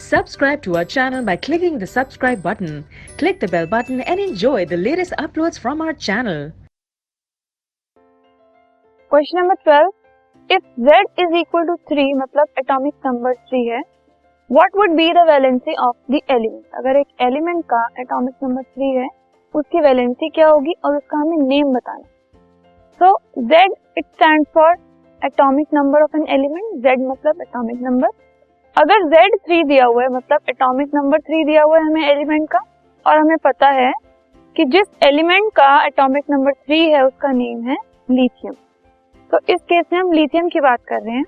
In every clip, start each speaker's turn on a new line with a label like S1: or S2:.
S1: Subscribe to our channel by clicking the subscribe button. Click the bell button and enjoy the latest uploads from our channel.
S2: Question number 12, if Z is equal to 3 मतलब atomic number 3 है, what would be the valency of the element. अगर एक element का atomic number 3 है, उसकी valency क्या होगी और उसका हमें नेम बताना। सो Z it stand for atomic number of an element. Z मतलब एटॉमिक नंबर। अगर Z 3 दिया हुआ है मतलब एटॉमिक नंबर 3 दिया हुआ है हमें एलिमेंट का, और हमें पता है कि जिस एलिमेंट का एटॉमिक नंबर 3 है उसका नेम है लिथियम। तो इस केस में हम लिथियम की बात कर रहे हैं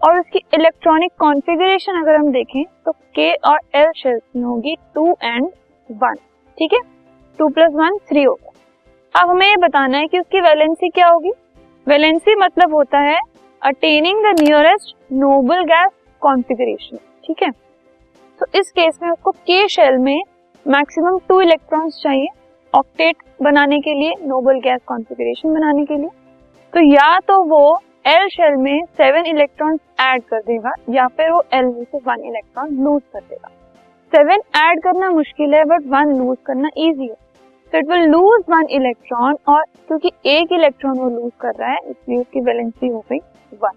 S2: और उसकी इलेक्ट्रॉनिक कॉन्फ़िगरेशन अगर हम देखें तो K और L शेल्स में होगी 2 and 1। ठीक है, 2 + 1 3 होगा। अब हमें ये बताना है कि उसकी वैलेंसी क्या होगी। वैलेंसी मतलब होता है attaining the nearest noble gas configuration. ठीक है, तो इस केस में उसको K शेल में मैक्सिमम 2 इलेक्ट्रॉन्स चाहिए ऑक्टेट बनाने के लिए, नोबल गैस कॉन्फ़िगरेशन बनाने के लिए। तो या तो वो L शेल में 7 इलेक्ट्रॉन्स ऐड कर देगा या फिर वो L में से 1 इलेक्ट्रॉन लूज कर देगा। 7 ऐड करना मुश्किल है बट 1 लूज करना इजी है। तो इट विल लूज 1 इलेक्ट्रॉन, और क्योंकि एक इलेक्ट्रॉन वो लूज कर रहा है इसलिए उसकी वैलेंसी हो गई 1।